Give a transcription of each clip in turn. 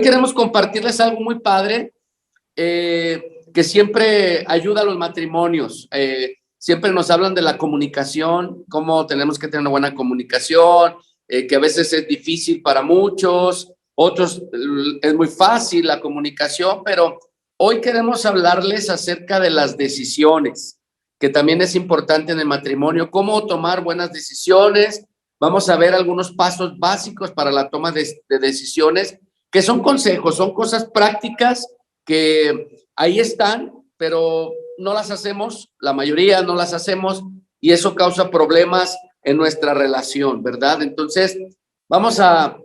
Hoy queremos compartirles algo muy padre que siempre ayuda a los matrimonios. Siempre nos hablan de la comunicación, cómo tenemos que tener una buena comunicación, que a veces es difícil para muchos, otros es muy fácil la comunicación, pero hoy queremos hablarles acerca de las decisiones, que también es importante en el matrimonio, cómo tomar buenas decisiones. Vamos a ver algunos pasos básicos para la toma de decisiones, que son consejos, son cosas prácticas que ahí están, pero no las hacemos, la mayoría no las hacemos, y eso causa problemas en nuestra relación, ¿verdad? Entonces, vamos a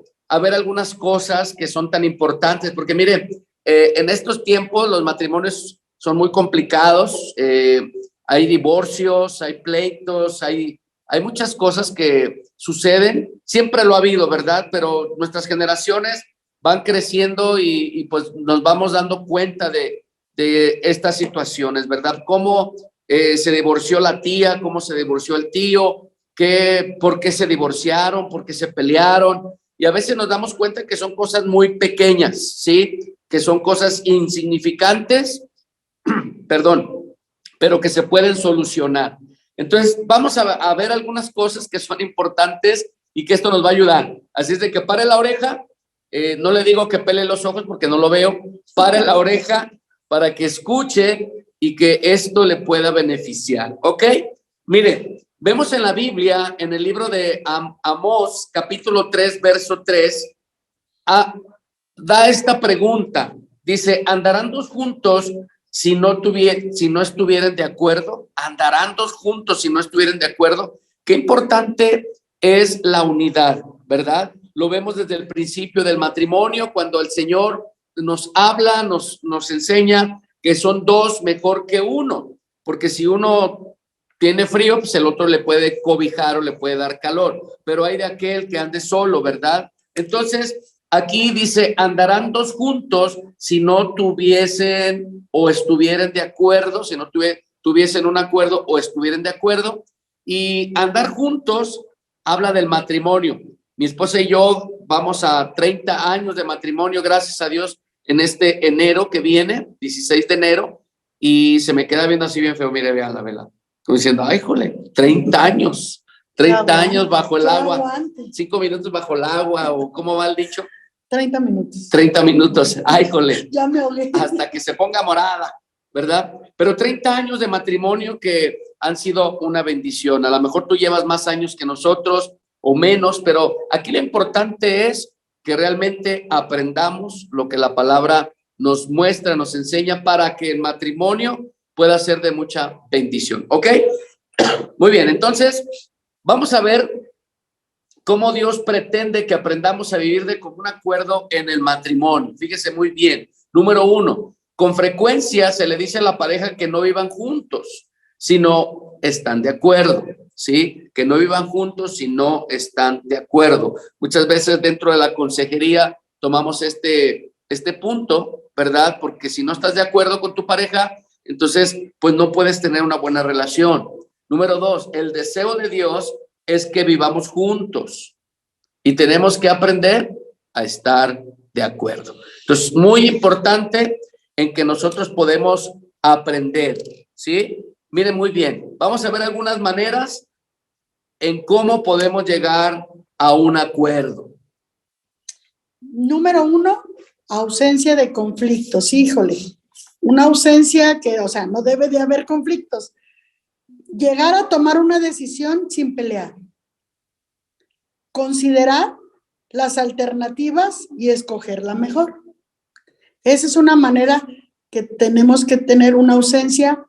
ver algunas cosas que son tan importantes, porque mire, en estos tiempos los matrimonios son muy complicados, hay divorcios, hay pleitos, hay muchas cosas que suceden, siempre lo ha habido, ¿verdad? Pero nuestras generaciones van creciendo y pues nos vamos dando cuenta de estas situaciones, ¿verdad? Cómo se divorció la tía, cómo se divorció el tío, por qué se divorciaron, por qué se pelearon, y a veces nos damos cuenta que son cosas muy pequeñas, ¿sí? Que son cosas insignificantes, perdón, pero que se pueden solucionar. Entonces, vamos a ver algunas cosas que son importantes y que esto nos va a ayudar. Así es de que pare la oreja, no le digo que pele los ojos porque no lo veo, pare la oreja para que escuche y que esto le pueda beneficiar, ¿ok? Mire, vemos en la Biblia, en el libro de Amós, capítulo 3, verso 3, da esta pregunta. Dice, ¿andarán dos juntos si no estuvieran de acuerdo? ¿Andarán dos juntos si no estuvieran de acuerdo? Qué importante es la unidad, ¿verdad? Lo vemos desde el principio del matrimonio, cuando el Señor nos habla, nos enseña que son dos mejor que uno, porque si uno tiene frío, pues el otro le puede cobijar o le puede dar calor, pero hay de aquel que ande solo, ¿verdad? Entonces, aquí dice, andarán dos juntos si no tuviesen o estuvieran de acuerdo, si no tuviesen un acuerdo o estuvieran de acuerdo. Y andar juntos habla del matrimonio. Mi esposa y yo vamos a 30 años de matrimonio, gracias a Dios, en este enero que viene, 16 de enero, y se me queda viendo así bien feo, mire, vean la vela, como diciendo, ay, jole, 30 años, 30 años bajo el agua, 5 minutos bajo el agua, o ¿cómo va el dicho? 30 minutos. 30 minutos, ay, jole, ya me ahogué. Hasta que se ponga morada, ¿verdad? Pero 30 años de matrimonio que han sido una bendición. A lo mejor tú llevas más años que nosotros o menos, pero aquí lo importante es que realmente aprendamos lo que la palabra nos muestra, nos enseña, para que el matrimonio pueda ser de mucha bendición, ¿ok? Muy bien, entonces vamos a ver cómo Dios pretende que aprendamos a vivir de común acuerdo en el matrimonio. Fíjese muy bien. Número 1, con frecuencia se le dice a la pareja que no vivan juntos, si no están de acuerdo, ¿sí? Que no vivan juntos si no están de acuerdo. Muchas veces dentro de la consejería tomamos este punto, ¿verdad? Porque si no estás de acuerdo con tu pareja, entonces pues no puedes tener una buena relación. Número 2, el deseo de Dios es que vivamos juntos y tenemos que aprender a estar de acuerdo. Entonces, muy importante en que nosotros podemos aprender, ¿sí? Miren muy bien, vamos a ver algunas maneras en cómo podemos llegar a un acuerdo. Número 1, ausencia de conflictos. Híjole, una ausencia que, o sea, no debe de haber conflictos. Llegar a tomar una decisión sin pelear. Considerar las alternativas y escoger la mejor. Esa es una manera que tenemos que tener una ausencia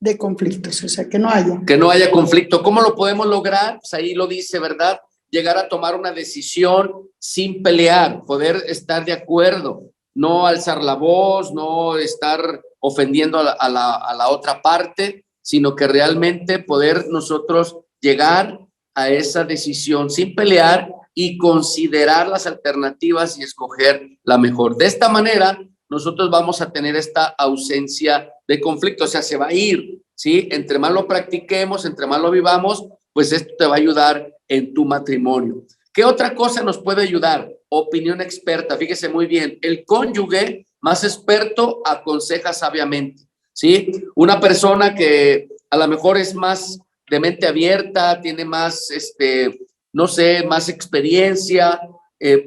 de conflictos, o sea, que no haya. Que no haya conflicto. ¿Cómo lo podemos lograr? Pues ahí lo dice, ¿verdad? Llegar a tomar una decisión sin pelear, poder estar de acuerdo, no alzar la voz, no estar ofendiendo a la otra parte, sino que realmente poder nosotros llegar a esa decisión sin pelear y considerar las alternativas y escoger la mejor. De esta manera, nosotros vamos a tener esta ausencia de conflicto, o sea, se va a ir, ¿sí? Entre más lo practiquemos, entre más lo vivamos, pues esto te va a ayudar en tu matrimonio. ¿Qué otra cosa nos puede ayudar? opinión experta. Fíjese muy bien, el cónyuge más experto aconseja sabiamente, ¿sí? Una persona que a lo mejor es más de mente abierta, tiene más, no sé, más experiencia,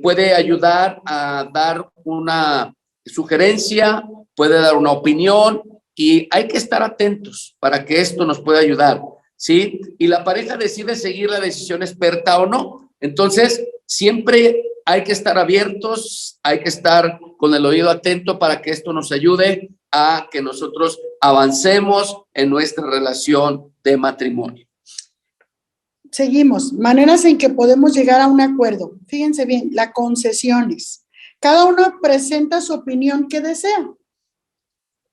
puede ayudar a dar una sugerencia, puede dar una opinión, y hay que estar atentos para que esto nos pueda ayudar, ¿sí? Y la pareja decide seguir la decisión experta o no. Entonces, siempre hay que estar abiertos, hay que estar con el oído atento para que esto nos ayude a que nosotros avancemos en nuestra relación de matrimonio. Seguimos. Maneras en que podemos llegar a un acuerdo. Fíjense bien, las concesiones. Cada uno presenta su opinión que desea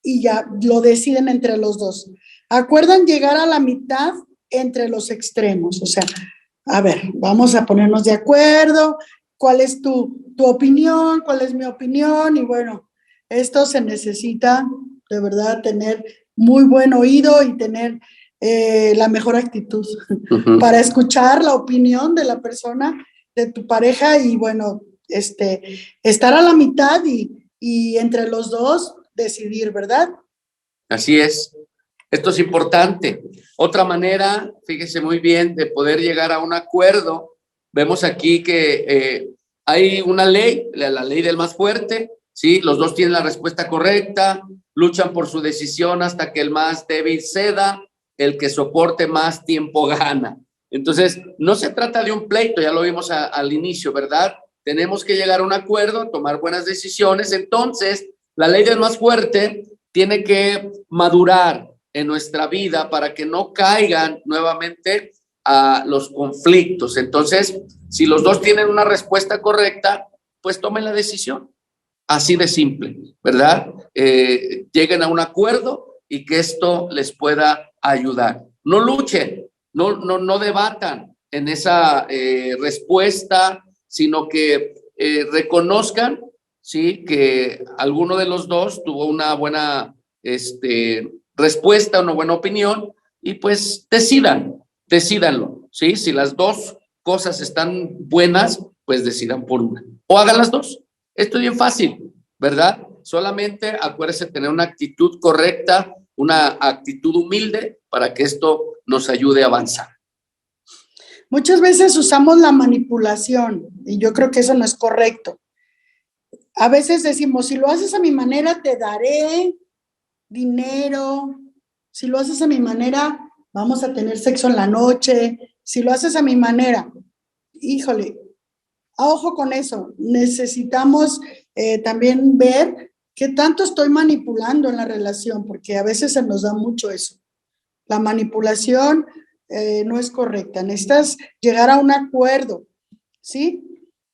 y ya lo deciden entre los dos. Acuerdan llegar a la mitad entre los extremos. O sea, a ver, vamos a ponernos de acuerdo. ¿Cuál es tu opinión? ¿Cuál es mi opinión? Y bueno, esto se necesita de verdad tener muy buen oído y tener la mejor actitud para escuchar la opinión de la persona, de tu pareja y bueno, estar a la mitad y entre los dos decidir, ¿verdad? Así es. Esto es importante. Otra manera, fíjese muy bien, de poder llegar a un acuerdo. Vemos aquí que hay una ley, la ley del más fuerte, ¿sí? Los dos tienen la respuesta correcta, luchan por su decisión hasta que el más débil ceda, el que soporte más tiempo gana. Entonces, no se trata de un pleito, ya lo vimos al inicio, ¿verdad? Tenemos que llegar a un acuerdo, tomar buenas decisiones. Entonces, la ley del más fuerte tiene que madurar en nuestra vida para que no caigan nuevamente a los conflictos. Entonces, si los dos tienen una respuesta correcta, pues tomen la decisión. Así de simple, ¿verdad? Lleguen a un acuerdo y que esto les pueda ayudar. No luchen, no debatan en esa respuesta, sino que reconozcan, ¿sí? Que alguno de los dos tuvo una buena respuesta, una buena opinión, y pues decídanlo, ¿sí? Si las dos cosas están buenas, pues decidan por una. O hagan las dos. Esto es bien fácil, ¿verdad? Solamente acuérdense de tener una actitud correcta, una actitud humilde para que esto nos ayude a avanzar. Muchas veces usamos la manipulación y yo creo que eso no es correcto. A veces decimos, si lo haces a mi manera, te daré dinero. Si lo haces a mi manera, vamos a tener sexo en la noche. Si lo haces a mi manera, híjole, ojo con eso. Necesitamos también ver qué tanto estoy manipulando en la relación, porque a veces se nos da mucho eso. La manipulación no es correcta. Necesitas llegar a un acuerdo, ¿sí?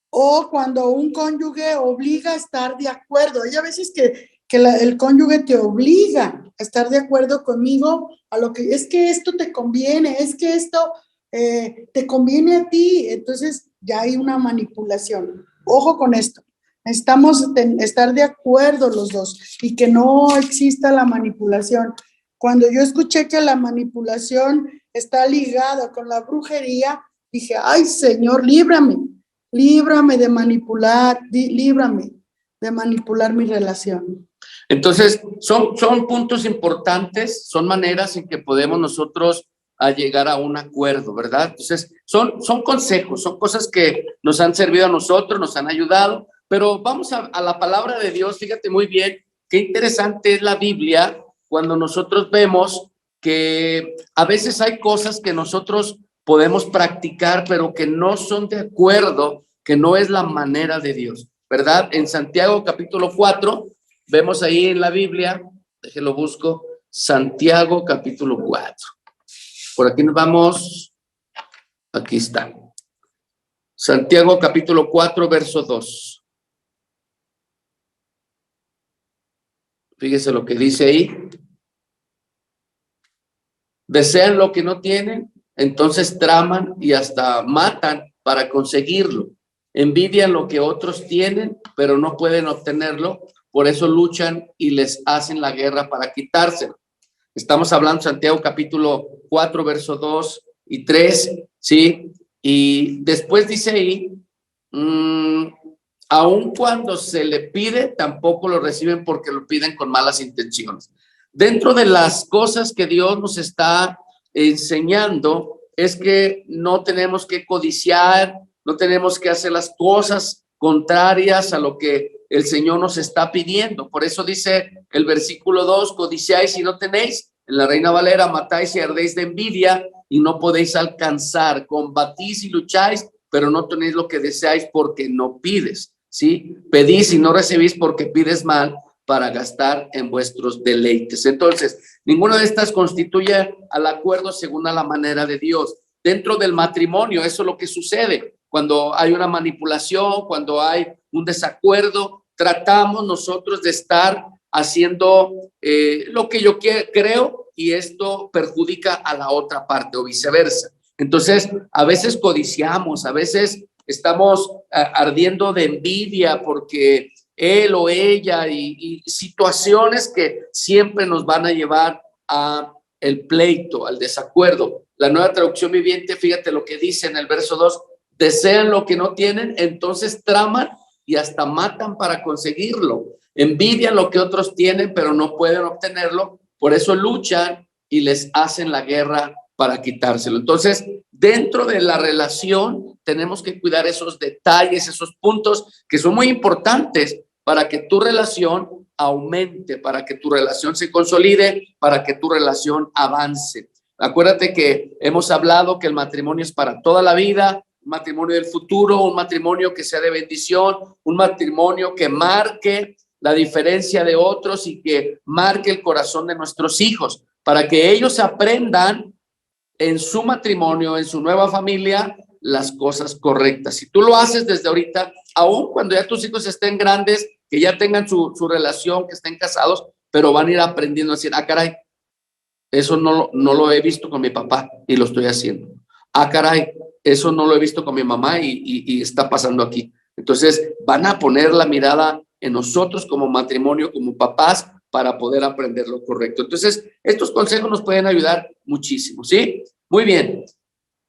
O cuando un cónyuge obliga a estar de acuerdo. Hay a veces que el cónyuge te obliga a estar de acuerdo conmigo a lo que es que esto te conviene, es que esto te conviene a ti. Entonces ya hay una manipulación. Ojo con esto. Necesitamos estar de acuerdo los dos y que no exista la manipulación. Cuando yo escuché que la manipulación está ligada con la brujería, dije, ay, Señor, líbrame de manipular, líbrame de manipular mi relación. Entonces, son puntos importantes, son maneras en que podemos nosotros llegar a un acuerdo, ¿verdad? Entonces, son consejos, son cosas que nos han servido a nosotros, nos han ayudado, pero vamos a la palabra de Dios. Fíjate muy bien, qué interesante es la Biblia cuando nosotros vemos que a veces hay cosas que nosotros podemos practicar, pero que no son de acuerdo, que no es la manera de Dios, ¿verdad? En Santiago capítulo 4, vemos ahí en la Biblia, déjenlo busco, Santiago capítulo 4. Por aquí nos vamos, aquí está. Santiago capítulo 4, verso 2. Fíjese lo que dice ahí. Desean lo que no tienen, entonces traman y hasta matan para conseguirlo. Envidian lo que otros tienen, pero no pueden obtenerlo. Por eso luchan y les hacen la guerra para quitárselo. Estamos hablando de Santiago capítulo 4, verso 2 y 3, ¿sí? Y después dice ahí, Aun cuando se le pide, tampoco lo reciben porque lo piden con malas intenciones. Dentro de las cosas que Dios nos está enseñando es que no tenemos que codiciar, no tenemos que hacer las cosas contrarias a lo que el Señor nos está pidiendo. Por eso dice el versículo 2, codiciáis y no tenéis. En la Reina Valera, matáis y ardéis de envidia y no podéis alcanzar. Combatís y lucháis, pero no tenéis lo que deseáis porque no pides. ¿Sí? Pedís y no recibís porque pides mal para gastar en vuestros deleites. Entonces, ninguna de estas constituye al acuerdo según a la manera de Dios. Dentro del matrimonio, eso es lo que sucede. Cuando hay una manipulación, cuando hay un desacuerdo, tratamos nosotros de estar haciendo lo que yo creo y esto perjudica a la otra parte o viceversa. Entonces, a veces codiciamos, a veces estamos ardiendo de envidia porque él o ella y situaciones que siempre nos van a llevar a el pleito, al desacuerdo. La Nueva Traducción Viviente, fíjate lo que dice en el verso 2, desean lo que no tienen, entonces traman y hasta matan para conseguirlo. Envidian lo que otros tienen, pero no pueden obtenerlo, por eso luchan y les hacen la guerra para quitárselo. Entonces, dentro de la relación tenemos que cuidar esos detalles, esos puntos que son muy importantes para que tu relación aumente, para que tu relación se consolide, para que tu relación avance. Acuérdate que hemos hablado que el matrimonio es para toda la vida, un matrimonio del futuro, un matrimonio que sea de bendición, un matrimonio que marque la diferencia de otros y que marque el corazón de nuestros hijos, para que ellos aprendan en su matrimonio, en su nueva familia, las cosas correctas. Si tú lo haces desde ahorita, aun cuando ya tus hijos estén grandes, que ya tengan su relación, que estén casados, pero van a ir aprendiendo a decir, ah, caray, eso no lo he visto con mi papá y lo estoy haciendo. Ah, caray, eso no lo he visto con mi mamá y está pasando aquí. Entonces, van a poner la mirada en nosotros como matrimonio, como papás, para poder aprender lo correcto. Entonces, estos consejos nos pueden ayudar muchísimo, ¿sí? Muy bien.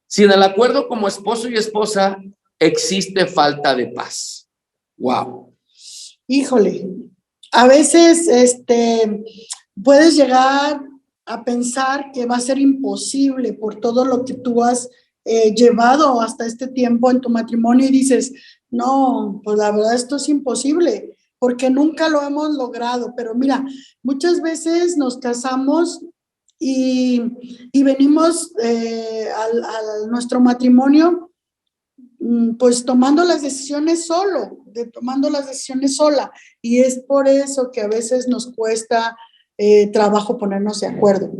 Si en el acuerdo como esposo y esposa existe falta de paz. Wow. Híjole, a veces puedes llegar a pensar que va a ser imposible por todo lo que tú has llevado hasta este tiempo en tu matrimonio y dices, no, pues la verdad esto es imposible porque nunca lo hemos logrado. Pero mira, muchas veces nos casamos y venimos a nuestro matrimonio pues tomando las decisiones tomando las decisiones sola, y es por eso que a veces nos cuesta trabajo ponernos de acuerdo,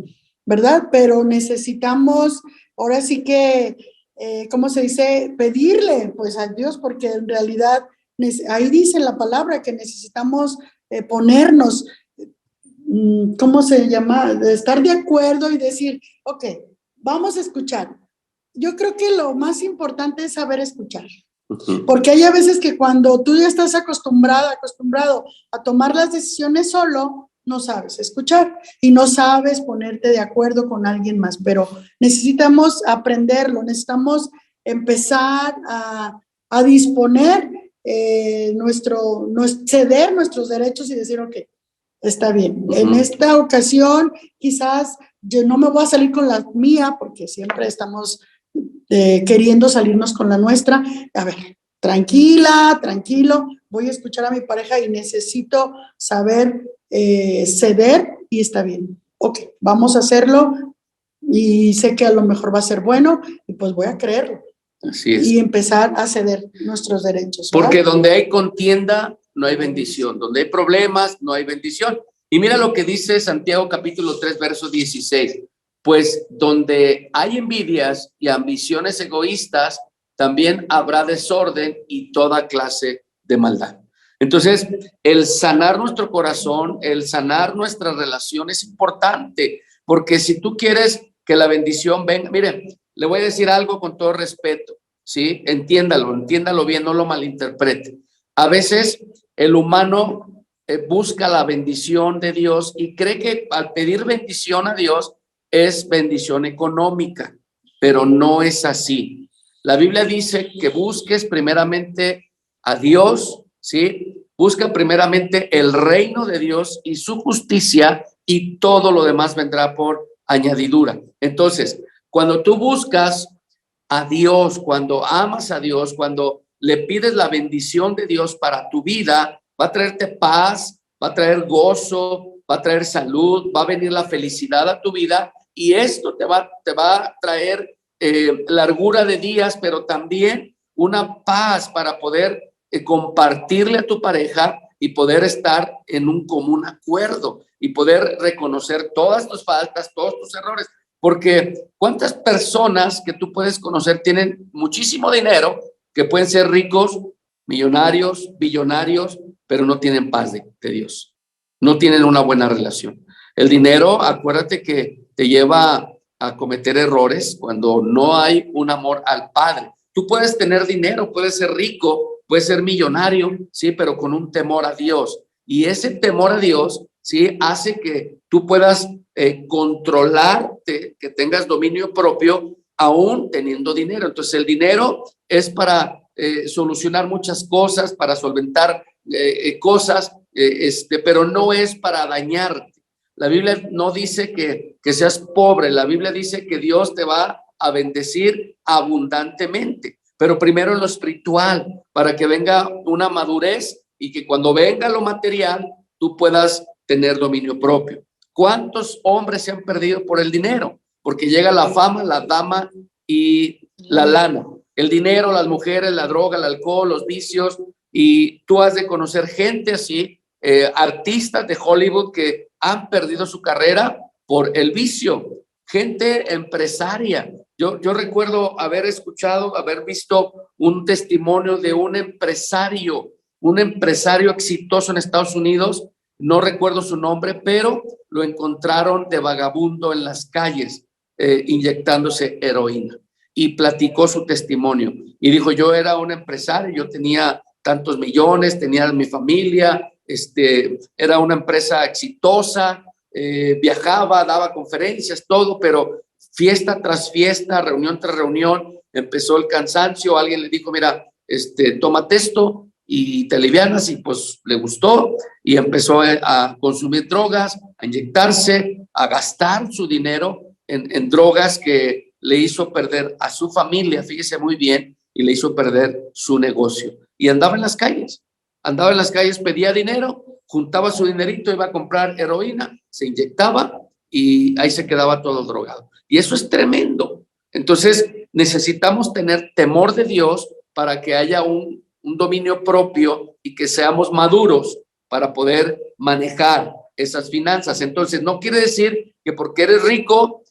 ¿verdad? Pero necesitamos, ahora sí que, ¿cómo se dice? Pedirle pues a Dios, porque en realidad ahí dice la palabra que necesitamos ponernos, ¿cómo se llama? Estar de acuerdo y decir, ok, vamos a escuchar. Yo creo que lo más importante es saber escuchar, porque hay a veces que cuando tú ya estás acostumbrado a tomar las decisiones solo, no sabes escuchar y no sabes ponerte de acuerdo con alguien más, pero necesitamos aprenderlo, necesitamos empezar a disponer ceder nuestros derechos y decir, ok, está bien, en esta ocasión quizás yo no me voy a salir con la mía porque siempre estamos queriendo salirnos con la nuestra. A ver, tranquila, tranquilo, voy a escuchar a mi pareja y necesito saber ceder y está bien. Ok, vamos a hacerlo y sé que a lo mejor va a ser bueno y pues voy a creerlo. Así es. Y empezar a ceder nuestros derechos, ¿verdad? Porque donde hay contienda, no hay bendición. Donde hay problemas, no hay bendición. Y mira lo que dice Santiago capítulo 3, verso 16. Pues donde hay envidias y ambiciones egoístas, también habrá desorden y toda clase de maldad. Entonces, el sanar nuestro corazón, el sanar nuestra relación es importante, porque si tú quieres que la bendición venga, mire, le voy a decir algo con todo respeto, ¿sí? Entiéndalo bien, no lo malinterprete. A veces el humano busca la bendición de Dios y cree que al pedir bendición a Dios es bendición económica, pero no es así. La Biblia dice que busques primeramente a Dios ¿sí? Busca primeramente el reino de Dios y su justicia, y todo lo demás vendrá por añadidura. Entonces, cuando tú buscas a Dios, cuando amas a Dios, cuando le pides la bendición de Dios para tu vida, va a traerte paz, va a traer gozo, va a traer salud, va a venir la felicidad a tu vida, y esto te va a traer largura de días, pero también una paz para poder compartirle a tu pareja y poder estar en un común acuerdo y poder reconocer todas tus faltas, todos tus errores. Porque ¿cuántas personas que tú puedes conocer tienen muchísimo dinero, que pueden ser ricos, millonarios, billonarios, pero no tienen paz de Dios? No tienen una buena relación. El dinero, acuérdate que te lleva a cometer errores cuando no hay un amor al Padre. Tú puedes tener dinero, puedes ser rico, puedes ser millonario, sí, pero con un temor a Dios. Y ese temor a Dios, sí, hace que tú puedas controlarte, que tengas dominio propio, aún teniendo dinero. Entonces, el dinero es para solucionar muchas cosas, para solventar cosas, pero no es para dañarte. La Biblia no dice que seas pobre, la Biblia dice que Dios te va a bendecir abundantemente, pero primero en lo espiritual, para que venga una madurez y que cuando venga lo material, tú puedas tener dominio propio. ¿Cuántos hombres se han perdido por el dinero? Porque llega la fama, la dama y la lana. El dinero, las mujeres, la droga, el alcohol, los vicios, y tú has de conocer gente así, artistas de Hollywood que han perdido su carrera por el vicio, gente empresaria. Yo recuerdo haber escuchado, haber visto un testimonio de un empresario exitoso en Estados Unidos, no recuerdo su nombre, pero lo encontraron de vagabundo en las calles, inyectándose heroína, y platicó su testimonio y dijo: yo era un empresario, yo tenía tantos millones, tenía mi familia, era una empresa exitosa, viajaba, daba conferencias, todo, pero fiesta tras fiesta, reunión tras reunión, empezó el cansancio. Alguien le dijo: mira, tómate esto y te alivianas, y pues le gustó y empezó a consumir drogas, a inyectarse, a gastar su dinero en drogas, que le hizo perder a su familia, fíjese muy bien, y le hizo perder su negocio. Y andaba en las calles, pedía dinero, juntaba su dinerito, iba a comprar heroína, se inyectaba y ahí se quedaba todo drogado. Y eso es tremendo. Entonces necesitamos tener temor de Dios para que haya un dominio propio y que seamos maduros para poder manejar esas finanzas. Entonces, no quiere decir que porque eres rico,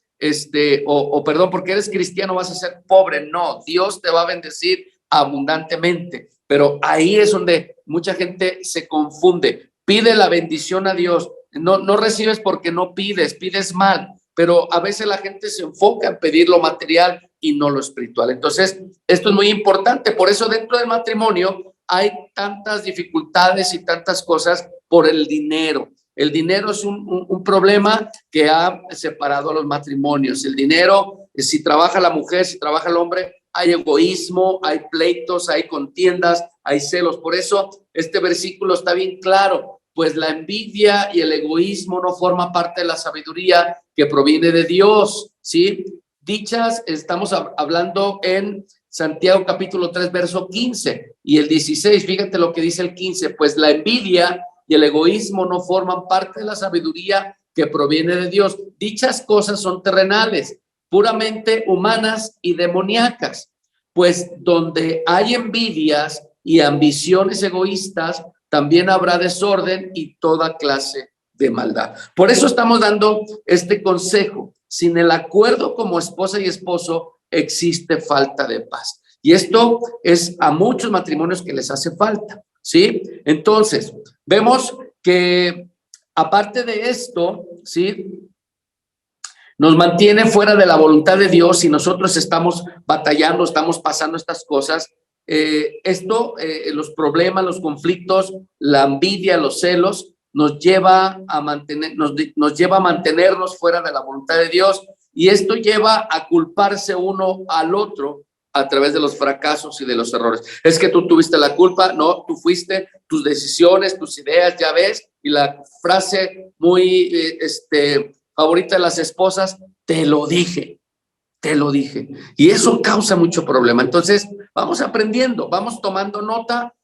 porque eres cristiano vas a ser pobre. No, Dios te va a bendecir abundantemente, pero ahí es donde mucha gente se confunde. Pide la bendición a Dios, no recibes porque no pides, pides mal, pero a veces la gente se enfoca en pedir lo material y no lo espiritual. Entonces, esto es muy importante. Por eso dentro del matrimonio hay tantas dificultades y tantas cosas por el dinero. El dinero es un problema que ha separado a los matrimonios. El dinero, si trabaja la mujer, si trabaja el hombre, hay egoísmo, hay pleitos, hay contiendas, hay celos. Por eso este versículo está bien claro: pues la envidia y el egoísmo no forman parte de la sabiduría que proviene de Dios, ¿sí? Dichas, estamos hablando en Santiago capítulo 3, verso 15 y el 16. Fíjate lo que dice el 15: pues la envidia y el egoísmo no forman parte de la sabiduría que proviene de Dios. Dichas cosas son terrenales, puramente humanas y demoníacas. Pues donde hay envidias y ambiciones egoístas, también habrá desorden y toda clase de maldad. Por eso estamos dando este consejo: sin el acuerdo como esposa y esposo, existe falta de paz. Y esto es a muchos matrimonios que les hace falta, ¿sí? Entonces, vemos que aparte de esto, ¿sí?, nos mantiene fuera de la voluntad de Dios. Y nosotros estamos batallando, estamos pasando estas cosas. Los problemas, los conflictos, la envidia, los celos, nos lleva a mantenernos fuera de la voluntad de Dios. Y esto lleva a culparse uno al otro a través de los fracasos y de los errores. Es que tú tuviste la culpa, no, tú fuiste, tus decisiones, tus ideas, ya ves, y la frase muy favorita de las esposas, te lo dije. Y eso causa mucho problema. Entonces, vamos aprendiendo, vamos tomando nota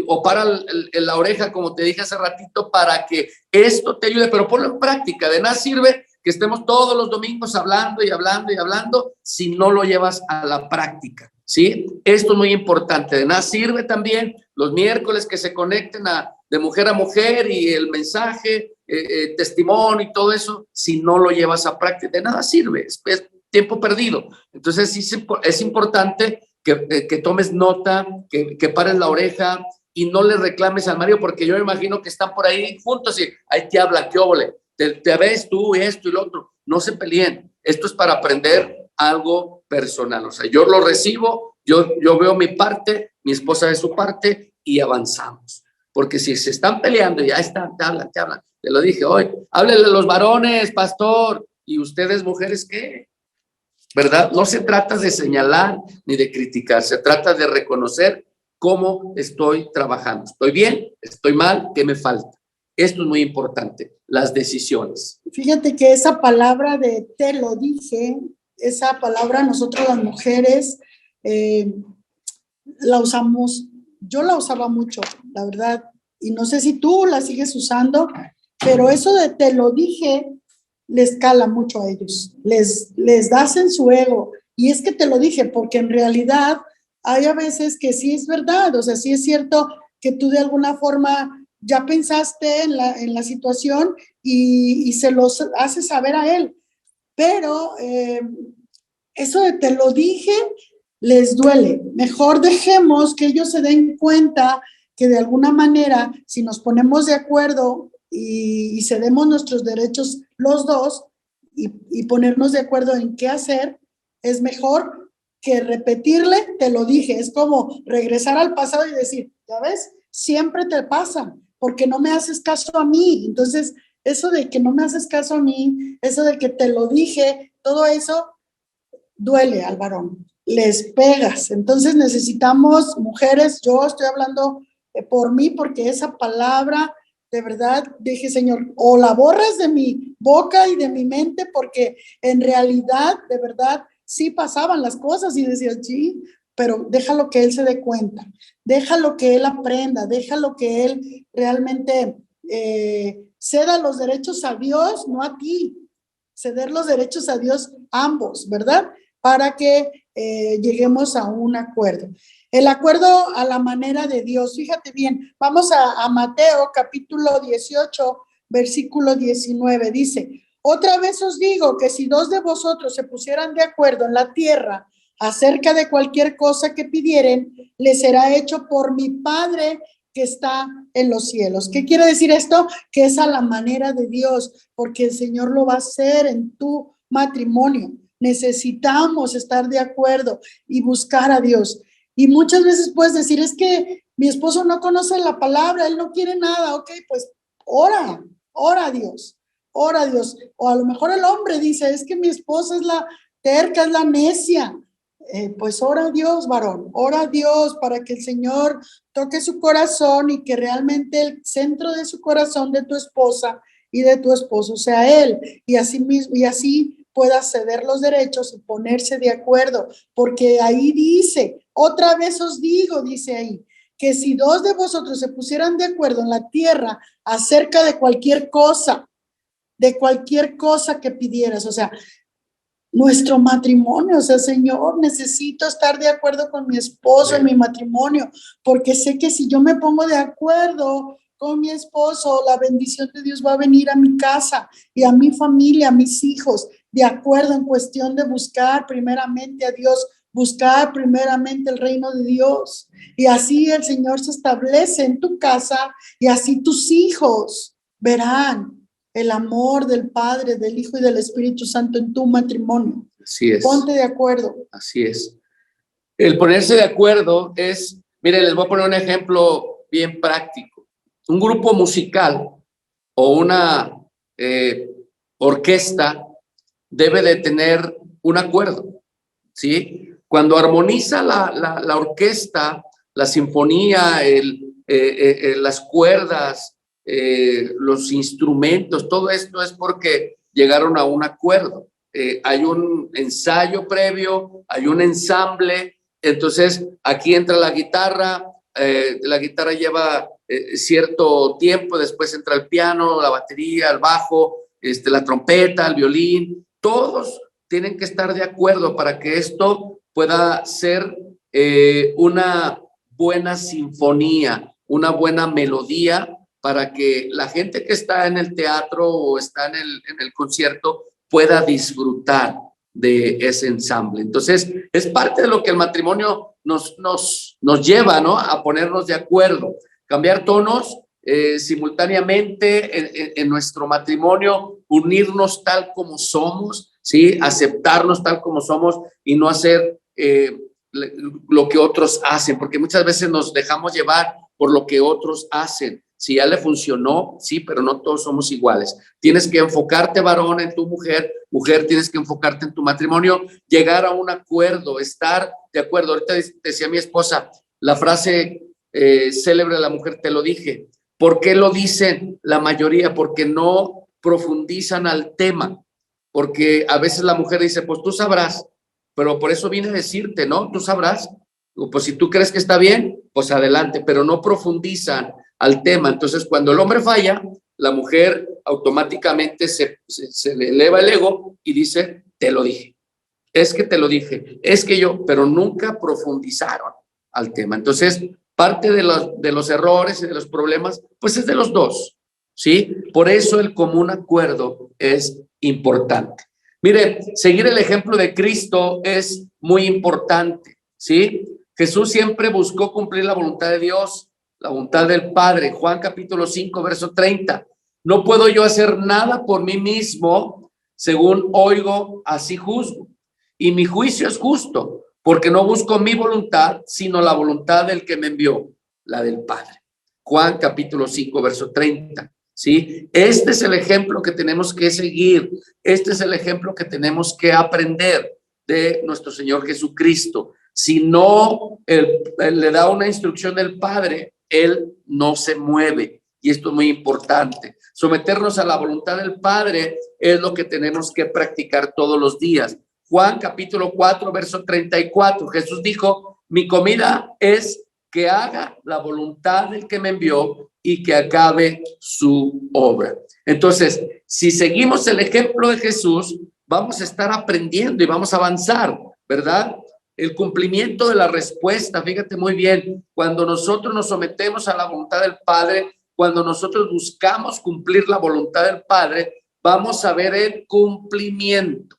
o para la oreja, como te dije hace ratito, para que esto te ayude, pero ponlo en práctica. De nada sirve que estemos todos los domingos hablando y hablando y hablando si no lo llevas a la práctica, ¿sí? Esto es muy importante. De nada sirve también los miércoles que se conecten de mujer a mujer y el mensaje, testimonio y todo eso, si no lo llevas a práctica. De nada sirve, es tiempo perdido. Entonces sí es importante que tomes nota, que pares la oreja y no le reclames al marido, porque yo me imagino que están por ahí juntos y ahí te habla, qué óvole, te ves tú, esto y lo otro. No se peleen. Esto es para aprender algo personal. O sea, yo lo recibo, yo veo mi parte, mi esposa ve su parte y avanzamos. Porque si se están peleando, ya están, te hablan. Te lo dije hoy, háblenle a los varones, pastor, y ustedes mujeres, ¿qué? ¿Verdad? No se trata de señalar ni de criticar, se trata de reconocer cómo estoy trabajando. ¿Estoy bien? ¿Estoy mal? ¿Qué me falta? Esto es muy importante, las decisiones. Fíjate que esa palabra de te lo dije, esa palabra nosotros las mujeres la usamos, yo la usaba mucho, la verdad, y no sé si tú la sigues usando, pero eso de te lo dije les cala mucho a ellos, les das en su ego, y es que te lo dije, porque en realidad hay a veces que sí es verdad, o sea, sí es cierto que tú de alguna forma ya pensaste en la situación y se los haces saber a él, pero eso de te lo dije les duele. Mejor dejemos que ellos se den cuenta que de alguna manera, si nos ponemos de acuerdo y cedemos nuestros derechos los dos y ponernos de acuerdo en qué hacer, es mejor que repetirle, te lo dije. Es como regresar al pasado y decir, ya ves, siempre te pasa, porque no me haces caso a mí. Entonces, eso de que no me haces caso a mí, eso de que te lo dije, todo eso duele al varón, les pegas. Entonces necesitamos, mujeres, yo estoy hablando por mí, porque esa palabra, de verdad, dije, Señor, o la borras de mi boca y de mi mente, porque en realidad, de verdad, sí pasaban las cosas y decía, sí, pero déjalo que él se dé cuenta, déjalo que él aprenda, déjalo que él realmente ceda los derechos a Dios, no a ti, ceder los derechos a Dios ambos, ¿verdad? Para que lleguemos a un acuerdo. El acuerdo a la manera de Dios. Fíjate bien, vamos a Mateo capítulo 18, versículo 19. Dice, otra vez os digo que si dos de vosotros se pusieran de acuerdo en la tierra acerca de cualquier cosa que pidieren, les será hecho por mi Padre que está en los cielos. ¿Qué quiere decir esto? Que es a la manera de Dios, porque el Señor lo va a hacer en tu matrimonio. Necesitamos estar de acuerdo y buscar a Dios. Y muchas veces puedes decir, es que mi esposo no conoce la palabra, él no quiere nada. Ok, pues ora a Dios, ora a Dios. O a lo mejor el hombre dice, es que mi esposa es la terca, es la necia. Pues ora a Dios, varón, ora a Dios para que el Señor toque su corazón y que realmente el centro de su corazón de tu esposa y de tu esposo sea él, y así mismo, y así pueda ceder los derechos y ponerse de acuerdo, porque ahí dice, otra vez os digo, dice ahí, que si dos de vosotros se pusieran de acuerdo en la tierra acerca de cualquier cosa que pidieras, o sea, nuestro matrimonio, o sea, Señor, necesito estar de acuerdo con mi esposo en mi matrimonio, porque sé que si yo me pongo de acuerdo con mi esposo, la bendición de Dios va a venir a mi casa y a mi familia, a mis hijos, de acuerdo en cuestión de buscar primeramente a Dios, buscar primeramente el reino de Dios. Y así el Señor se establece en tu casa y así tus hijos verán el amor del Padre, del Hijo y del Espíritu Santo en tu matrimonio. Así es. Ponte de acuerdo. Así es. El ponerse de acuerdo es, mire, les voy a poner un ejemplo bien práctico. Un grupo musical o una orquesta debe de tener un acuerdo, ¿sí? Cuando armoniza la orquesta, la sinfonía, las cuerdas, los instrumentos, todo esto es porque llegaron a un acuerdo. Hay un ensayo previo, hay un ensamble, entonces aquí entra la guitarra lleva cierto tiempo, después entra el piano, la batería, el bajo, la trompeta, el violín, todos tienen que estar de acuerdo para que esto pueda ser una buena sinfonía, una buena melodía, para que la gente que está en el teatro o está en el concierto pueda disfrutar de ese ensamble. Entonces, es parte de lo que el matrimonio nos lleva, ¿no? A ponernos de acuerdo, cambiar tonos simultáneamente en nuestro matrimonio, unirnos tal como somos, ¿sí? Aceptarnos tal como somos y no hacer lo que otros hacen, porque muchas veces nos dejamos llevar por lo que otros hacen. Si ya le funcionó, sí, pero no todos somos iguales. Tienes que enfocarte, varón, en tu mujer, mujer, tienes que enfocarte en tu matrimonio, llegar a un acuerdo, estar de acuerdo. Ahorita decía mi esposa, la frase célebre de la mujer, te lo dije. ¿Por qué lo dicen la mayoría? Porque no profundizan al tema, porque a veces la mujer dice, pues tú sabrás, pero por eso vine a decirte, ¿no? Tú sabrás, pues si tú crees que está bien, pues adelante, pero no profundizan al tema. Entonces, cuando el hombre falla, la mujer automáticamente se le eleva el ego y dice, te lo dije, es que te lo dije, es que yo, pero nunca profundizaron al tema. Entonces, parte de los errores y de los problemas, pues es de los dos, ¿sí? Por eso el común acuerdo es importante. Mire, seguir el ejemplo de Cristo es muy importante, ¿sí? Jesús siempre buscó cumplir la voluntad de Dios, la voluntad del Padre. Juan capítulo 5, verso 30. No puedo yo hacer nada por mí mismo, según oigo, así juzgo. Y mi juicio es justo, porque no busco mi voluntad, sino la voluntad del que me envió, la del Padre. Juan capítulo 5, verso 30. ¿Sí? Este es el ejemplo que tenemos que seguir. Este es el ejemplo que tenemos que aprender de nuestro Señor Jesucristo. Si no él le da una instrucción del Padre, Él no se mueve. Y esto es muy importante. Someternos a la voluntad del Padre es lo que tenemos que practicar todos los días. Juan capítulo 4, verso 34. Jesús dijo, mi comida es que haga la voluntad del que me envió y que acabe su obra. Entonces, si seguimos el ejemplo de Jesús, vamos a estar aprendiendo y vamos a avanzar, ¿verdad? El cumplimiento de la respuesta, fíjate muy bien, cuando nosotros nos sometemos a la voluntad del Padre, cuando nosotros buscamos cumplir la voluntad del Padre, vamos a ver el cumplimiento.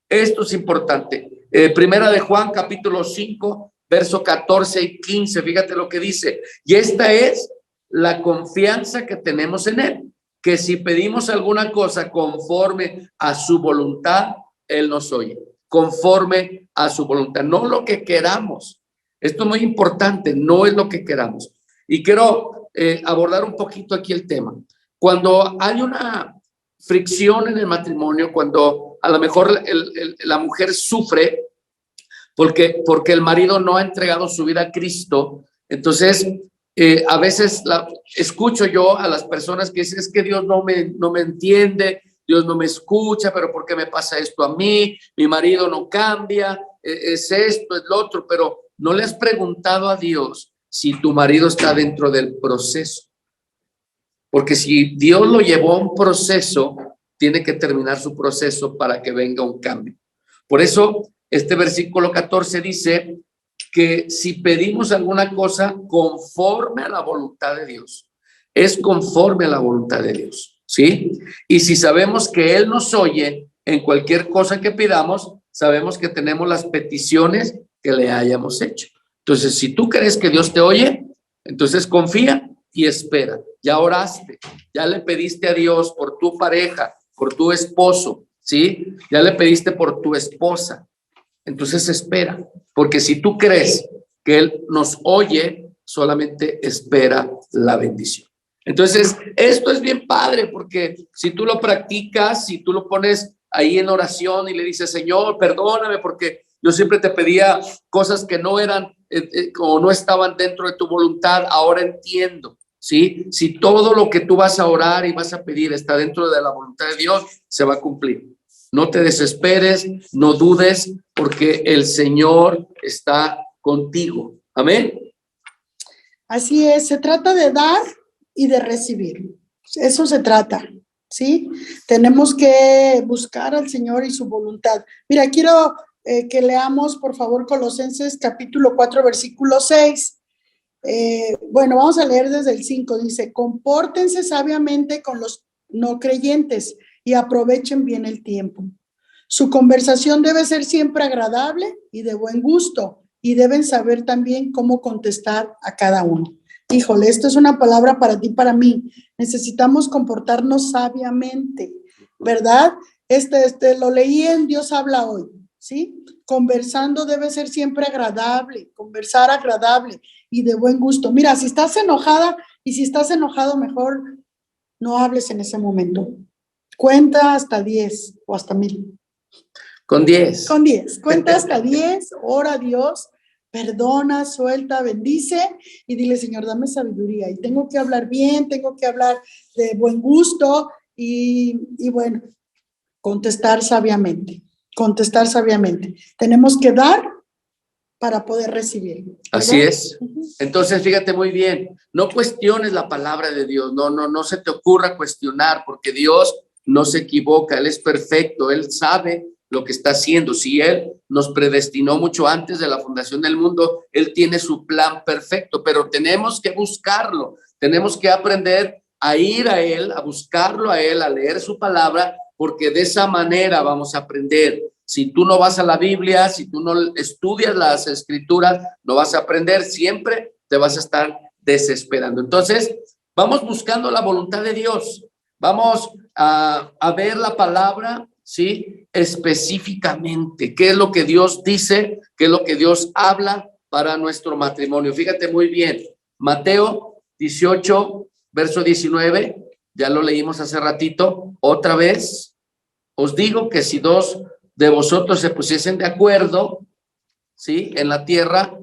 Esto es importante. Primera de Juan, capítulo 5, verso 14 y 15, fíjate lo que dice. Y esta es la confianza que tenemos en Él, que si pedimos alguna cosa conforme a su voluntad, Él nos oye. Conforme a su voluntad, no lo que queramos. Esto es muy importante, no es lo que queramos. Y quiero abordar un poquito aquí el tema. Cuando hay una fricción en el matrimonio, cuando a lo mejor la mujer sufre porque el marido no ha entregado su vida a Cristo, entonces a veces escucho yo a las personas que dicen, es que Dios no me entiende, Dios no me escucha, pero ¿por qué me pasa esto a mí? Mi marido no cambia, es esto, es lo otro, pero no le has preguntado a Dios si tu marido está dentro del proceso. Porque si Dios lo llevó a un proceso, tiene que terminar su proceso para que venga un cambio. Por eso, este versículo 14 dice que si pedimos alguna cosa conforme a la voluntad de Dios, es conforme a la voluntad de Dios, ¿sí? Y si sabemos que Él nos oye en cualquier cosa que pidamos, sabemos que tenemos las peticiones que le hayamos hecho. Entonces, si tú crees que Dios te oye, entonces confía y espera. Ya oraste, ya le pediste a Dios por tu pareja, por tu esposo, ¿sí? Ya le pediste por tu esposa. Entonces espera, porque si tú crees que Él nos oye, solamente espera la bendición. Entonces, esto es bien padre, porque si tú lo practicas, si tú lo pones ahí en oración y le dices, Señor, perdóname porque yo siempre te pedía cosas que no eran o no estaban dentro de tu voluntad, ahora entiendo, ¿sí? Si todo lo que tú vas a orar y vas a pedir está dentro de la voluntad de Dios, se va a cumplir. No te desesperes, no dudes, porque el Señor está contigo. Amén. Así es, se trata de dar y de recibir. Eso se trata, ¿sí? Tenemos que buscar al Señor y su voluntad. Mira, quiero que leamos, por favor, Colosenses capítulo 4, versículo 6. Bueno, vamos a leer desde el 5. Dice, compórtense sabiamente con los no creyentes y aprovechen bien el tiempo. Su conversación debe ser siempre agradable y de buen gusto, y deben saber también cómo contestar a cada uno. Híjole, esto es una palabra para ti, para mí. Necesitamos comportarnos sabiamente, ¿verdad? Lo leí en Dios habla hoy, ¿sí? Conversando debe ser siempre agradable, conversar agradable y de buen gusto. Mira, si estás enojada y si estás enojado, mejor no hables en ese momento. Cuenta hasta 10 o hasta 1000. Con 10. Con 10. Cuenta hasta 10, ora a Dios, perdona, suelta, bendice y dile, Señor, dame sabiduría. Y tengo que hablar bien, tengo que hablar de buen gusto y bueno, contestar sabiamente, contestar sabiamente. Tenemos que dar para poder recibir, ¿verdad? Así es. Entonces, fíjate muy bien, no cuestiones la palabra de Dios, no se te ocurra cuestionar, porque Dios no se equivoca, Él es perfecto, Él sabe lo que está haciendo. Si Él nos predestinó mucho antes de la fundación del mundo, Él tiene su plan perfecto, pero tenemos que buscarlo, tenemos que aprender a ir a Él, a buscarlo a Él, a leer su palabra, porque de esa manera vamos a aprender. Si tú no vas a la Biblia, si tú no estudias las escrituras, no vas a aprender, siempre te vas a estar desesperando. Entonces, vamos buscando la voluntad de Dios, vamos a ver la palabra, ¿sí? Específicamente, qué es lo que Dios dice, qué es lo que Dios habla para nuestro matrimonio. Fíjate muy bien, Mateo 18, verso 19, ya lo leímos hace ratito, otra vez, os digo que si dos de vosotros se pusiesen de acuerdo, ¿sí? En la tierra,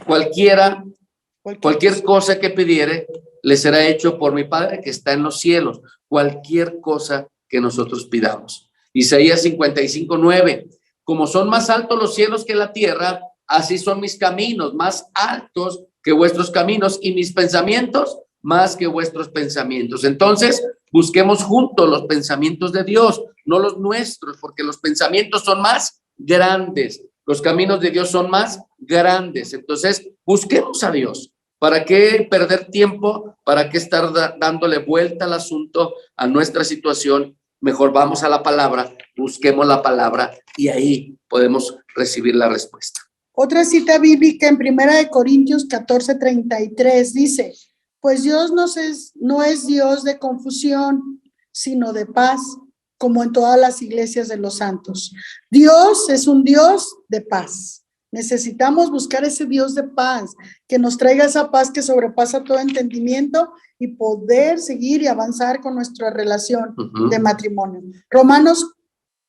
cualquier cosa que pidiere, le será hecho por mi Padre que está en los cielos. Cualquier cosa que nosotros pidamos. Isaías 55:9. Como son más altos los cielos que la tierra, así son mis caminos, más altos que vuestros caminos, y mis pensamientos más que vuestros pensamientos. Entonces, busquemos juntos los pensamientos de Dios, no los nuestros, porque los pensamientos son más grandes, los caminos de Dios son más grandes. Entonces, busquemos a Dios. ¿Para qué perder tiempo? ¿Para qué estar dándole vuelta al asunto, a nuestra situación? Mejor vamos a la palabra, busquemos la palabra y ahí podemos recibir la respuesta. Otra cita bíblica en 1 Corintios 14:33 dice, pues Dios no es Dios de confusión, sino de paz, como en todas las iglesias de los santos. Dios es un Dios de paz. Necesitamos buscar ese Dios de paz, que nos traiga esa paz que sobrepasa todo entendimiento y poder seguir y avanzar con nuestra relación de matrimonio. Romanos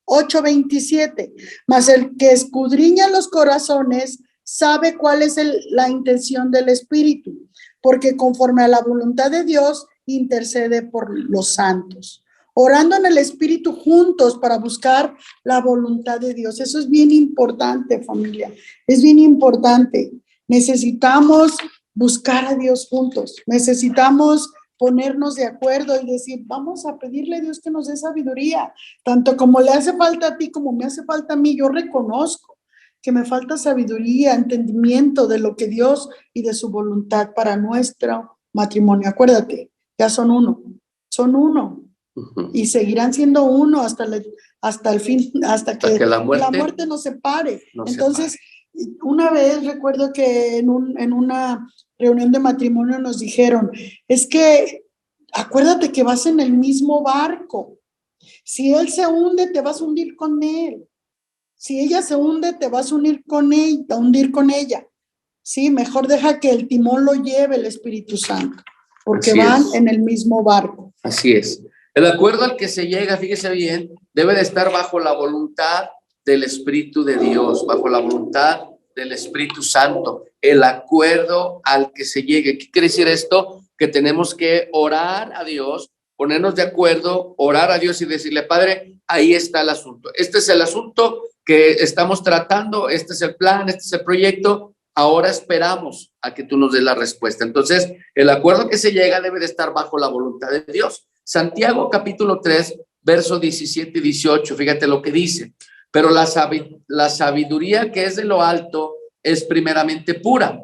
8:27, mas el que escudriña los corazones sabe cuál es la intención del Espíritu, porque conforme a la voluntad de Dios intercede por los santos. Orando en el Espíritu juntos para buscar la voluntad de Dios. Eso es bien importante, familia. Es bien importante. Necesitamos buscar a Dios juntos. Necesitamos ponernos de acuerdo y decir, vamos a pedirle a Dios que nos dé sabiduría, tanto como le hace falta a ti, como me hace falta a mí. Yo reconozco que me falta sabiduría, entendimiento de lo que Dios y de su voluntad para nuestro matrimonio. Acuérdate, ya son uno y seguirán siendo uno hasta el fin, hasta que la muerte nos separe. Entonces, una vez recuerdo que en una reunión de matrimonio nos dijeron, es que acuérdate que vas en el mismo barco. Si él se hunde, te vas a hundir con él. Si ella se hunde, te vas a hundir con ella. Sí, mejor deja que el timón lo lleve el Espíritu Santo, porque van en el mismo barco. Así es. El acuerdo al que se llega, fíjese bien, debe de estar bajo la voluntad del Espíritu de Dios, bajo la voluntad del Espíritu Santo, el acuerdo al que se llegue. ¿Qué quiere decir esto? Que tenemos que orar a Dios, ponernos de acuerdo, orar a Dios y decirle, Padre, ahí está el asunto. Este es el asunto que estamos tratando, este es el plan, este es el proyecto. Ahora esperamos a que tú nos des la respuesta. Entonces, el acuerdo que se llega debe de estar bajo la voluntad de Dios. Santiago capítulo 3, versos 17 y 18, fíjate lo que dice. Pero la sabiduría que es de lo alto es primeramente pura,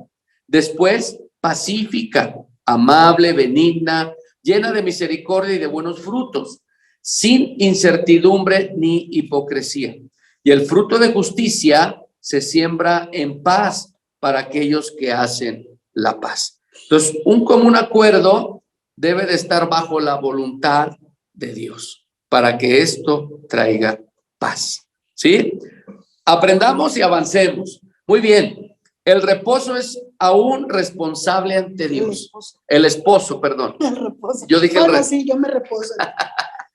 después pacífica, amable, benigna, llena de misericordia y de buenos frutos, sin incertidumbre ni hipocresía. Y el fruto de justicia se siembra en paz para aquellos que hacen la paz. Entonces, un común acuerdo debe de estar bajo la voluntad de Dios para que esto traiga paz. ¿Sí? Aprendamos y avancemos. Muy bien. El reposo es aún responsable ante Dios. El esposo, perdón. El reposo. Yo dije sí, yo me reposo.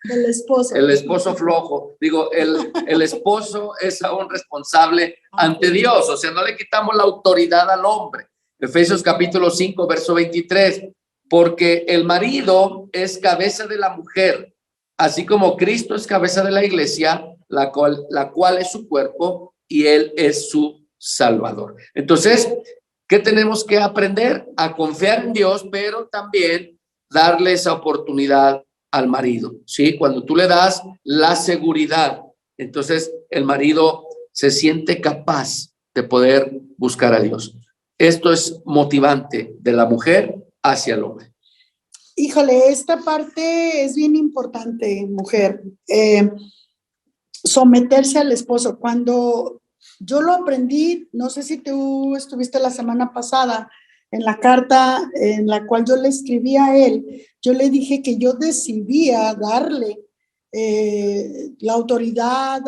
Del esposo. El esposo flojo. Digo, el esposo es aún responsable ante Dios. O sea, no le quitamos la autoridad al hombre. Efesios capítulo 5, verso 23. Porque el marido es cabeza de la mujer, así como Cristo es cabeza de la iglesia, la cual es su cuerpo y él es su Salvador. Entonces, ¿qué tenemos que aprender? A confiar en Dios, pero también darle esa oportunidad al marido, ¿sí? Cuando tú le das la seguridad, entonces el marido se siente capaz de poder buscar a Dios. Esto es motivante de la mujer hacia el hombre. Híjole, esta parte es bien importante, mujer. Someterse al esposo. Cuando yo lo aprendí, no sé si tú estuviste la semana pasada en la carta en la cual yo le escribí a él, yo le dije que yo decidía darle la autoridad,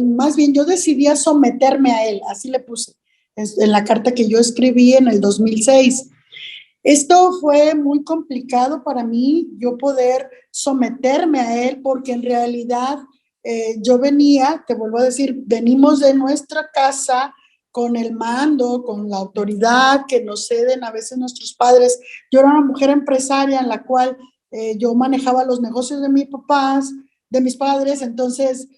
más bien yo decidía someterme a él, así le puse en la carta que yo escribí en el 2006. Esto fue muy complicado para mí, yo poder someterme a él, porque en realidad yo venía, te vuelvo a decir, venimos de nuestra casa con el mando, con la autoridad que nos ceden a veces nuestros padres. Yo era una mujer empresaria en la cual yo manejaba los negocios de mis papás, de mis padres, entonces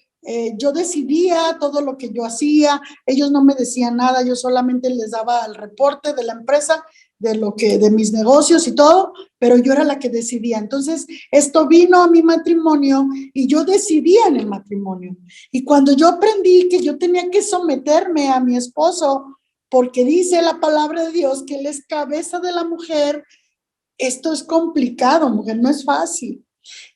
yo decidía todo lo que yo hacía, ellos no me decían nada, yo solamente les daba el reporte de la empresa, de mis negocios y todo, pero yo era la que decidía. Entonces, esto vino a mi matrimonio y yo decidía en el matrimonio. Y cuando yo aprendí que yo tenía que someterme a mi esposo, porque dice la palabra de Dios que él es cabeza de la mujer, esto es complicado, mujer, no es fácil.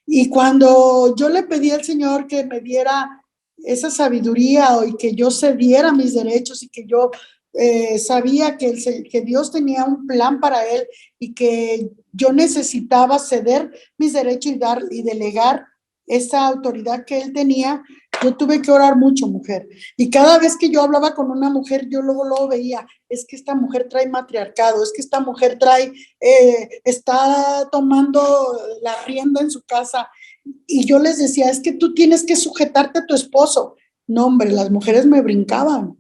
Y cuando yo le pedí al Señor que me diera esa sabiduría y que yo cediera mis derechos y que yo sabía que Dios tenía un plan para él y que yo necesitaba ceder mis derechos y delegar esa autoridad que él tenía, yo tuve que orar mucho, mujer. Y cada vez que yo hablaba con una mujer, yo luego veía, es que esta mujer trae matriarcado, es que esta mujer está tomando la rienda en su casa. Y yo les decía, es que tú tienes que sujetarte a tu esposo. No, hombre, las mujeres me brincaban.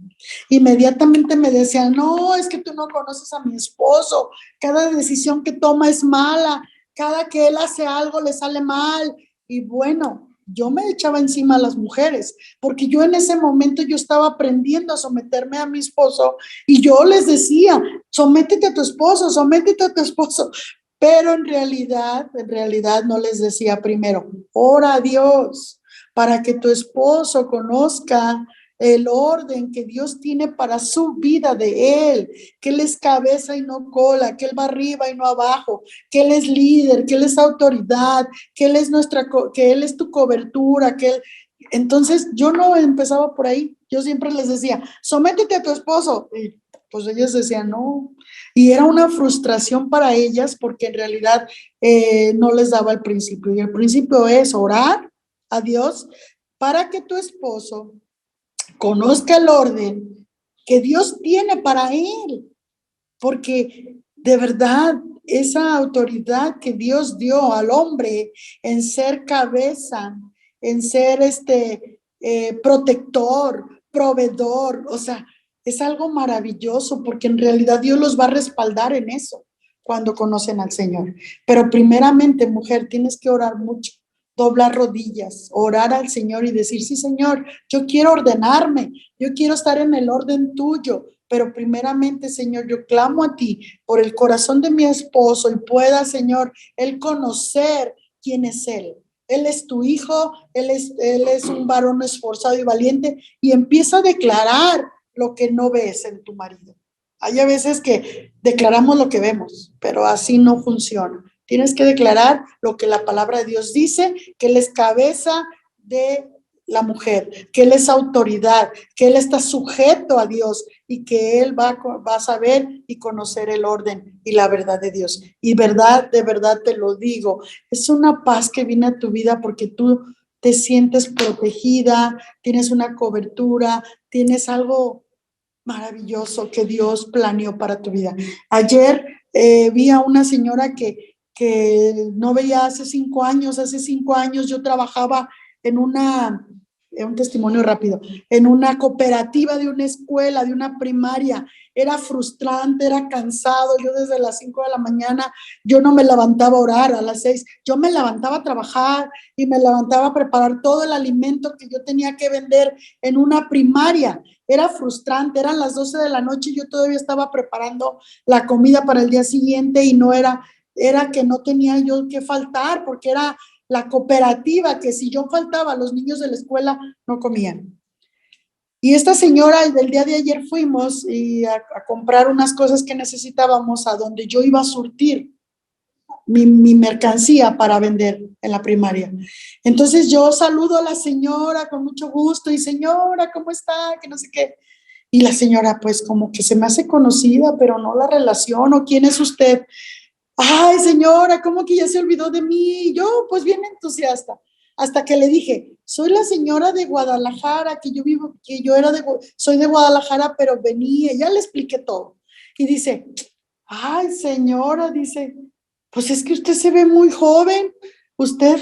Inmediatamente me decían, no, es que tú no conoces a mi esposo, cada decisión que toma es mala, cada que él hace algo le sale mal. Y bueno, yo me echaba encima a las mujeres, porque yo en ese momento yo estaba aprendiendo a someterme a mi esposo y yo les decía, sométete a tu esposo, pero en realidad no les decía primero, ora a Dios para que tu esposo conozca el orden que Dios tiene para su vida de él, que él es cabeza y no cola, que él va arriba y no abajo, que él es líder, que él es autoridad, que él es tu cobertura, que él... Entonces yo no empezaba por ahí, yo siempre les decía, sométete a tu esposo, y pues ellos decían no, y era una frustración para ellas porque en realidad no les daba el principio, y el principio es orar a Dios para que tu esposo conozca el orden que Dios tiene para él, porque de verdad esa autoridad que Dios dio al hombre en ser cabeza, en ser protector, proveedor. O sea, es algo maravilloso porque en realidad Dios los va a respaldar en eso cuando conocen al Señor. Pero primeramente, mujer, tienes que orar mucho, doblar rodillas, orar al Señor y decir, sí, Señor, yo quiero ordenarme, yo quiero estar en el orden tuyo, pero primeramente, Señor, yo clamo a ti por el corazón de mi esposo y pueda, Señor, él conocer quién es él. Él es tu hijo, él es un varón esforzado y valiente, y empieza a declarar lo que no ves en tu marido. Hay a veces que declaramos lo que vemos, pero así no funciona. Tienes que declarar lo que la palabra de Dios dice, que él es cabeza de la mujer, que él es autoridad, que él está sujeto a Dios y que él va a saber y conocer el orden y la verdad de Dios. Y verdad, de verdad te lo digo, es una paz que viene a tu vida porque tú te sientes protegida, tienes una cobertura, tienes algo maravilloso que Dios planeó para tu vida. Ayer vi a una señora que no veía hace 5 años. Hace 5 años yo trabajaba en un testimonio rápido, en una cooperativa de una escuela, de una primaria. Era frustrante, era cansado. Yo desde las 5 de la mañana, yo no me levantaba a orar a las 6. Yo me levantaba a trabajar y me levantaba a preparar todo el alimento que yo tenía que vender en una primaria. Era frustrante, eran las 12 de la noche y yo todavía estaba preparando la comida para el día siguiente y no era que no tenía yo que faltar porque era la cooperativa que si yo faltaba, los niños de la escuela no comían. Y esta señora, del día de ayer fuimos a comprar unas cosas que necesitábamos a donde yo iba a surtir mi mercancía para vender en la primaria. Entonces yo saludo a la señora con mucho gusto y señora, ¿cómo está? Que no sé qué. Y la señora pues como que se me hace conocida, pero no la relaciono. ¿Quién es usted? Ay, señora, ¿cómo que ya se olvidó de mí? Yo pues bien entusiasta. Hasta que le dije, soy la señora de Guadalajara, que yo vivo, que yo soy de Guadalajara, pero venía, ya le expliqué todo. Y dice, ay, señora, dice, pues es que usted se ve muy joven. Usted,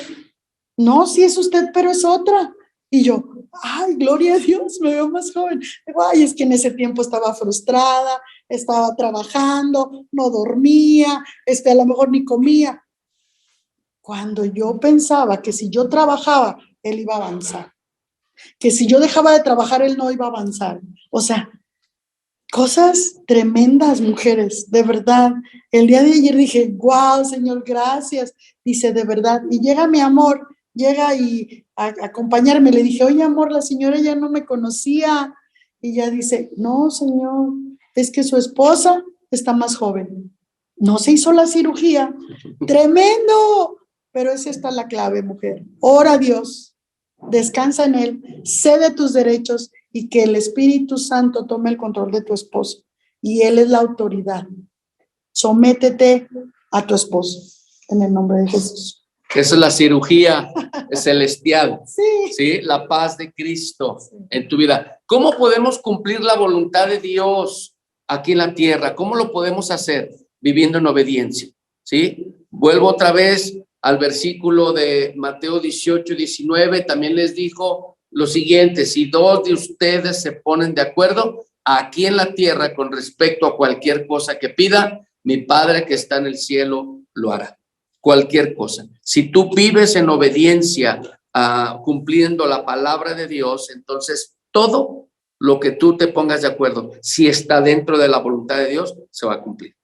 no, sí es usted, pero es otra. Y yo, ay, gloria a Dios, me veo más joven. Digo, ay, es que en ese tiempo estaba frustrada, estaba trabajando, no dormía, a lo mejor ni comía. Cuando yo pensaba que si yo trabajaba, él iba a avanzar. Que si yo dejaba de trabajar, él no iba a avanzar. O sea, cosas tremendas, mujeres, de verdad. El día de ayer dije, wow, Señor, gracias. Dice, de verdad. Y llega mi amor, llega y a acompañarme. Le dije, oye, amor, la señora ya no me conocía. Y ella dice, no, Señor, es que su esposa está más joven. No se hizo la cirugía. Tremendo. Pero esa está la clave, mujer. Ora a Dios, descansa en Él, cede tus derechos y que el Espíritu Santo tome el control de tu esposo. Y Él es la autoridad. Sométete a tu esposo en el nombre de Jesús. Esa es la cirugía celestial. Sí. ¿Sí? La paz de Cristo en tu vida. ¿Cómo podemos cumplir la voluntad de Dios aquí en la tierra? ¿Cómo lo podemos hacer? Viviendo en obediencia. ¿Sí? Vuelvo otra vez al versículo de Mateo 18-19. También les dijo lo siguiente: si 2 de ustedes se ponen de acuerdo aquí en la tierra con respecto a cualquier cosa que pida, mi Padre que está en el cielo lo hará. Cualquier cosa. Si tú vives en obediencia, cumpliendo la palabra de Dios, entonces todo lo que tú te pongas de acuerdo, si está dentro de la voluntad de Dios, se va a cumplir.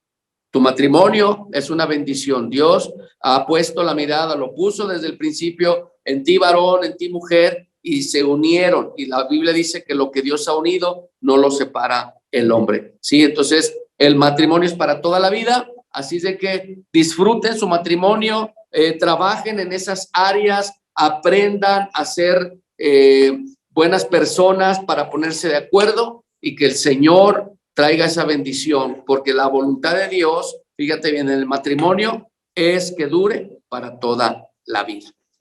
Tu matrimonio es una bendición. Dios ha puesto la mirada, lo puso desde el principio en ti, varón, en ti, mujer, y se unieron. Y la Biblia dice que lo que Dios ha unido no lo separa el hombre. Sí, entonces el matrimonio es para toda la vida. Así de que disfruten su matrimonio, trabajen en esas áreas, aprendan a ser buenas personas para ponerse de acuerdo y que el Señor traiga esa bendición, porque la voluntad de Dios, fíjate bien, en el matrimonio es que dure para toda la vida.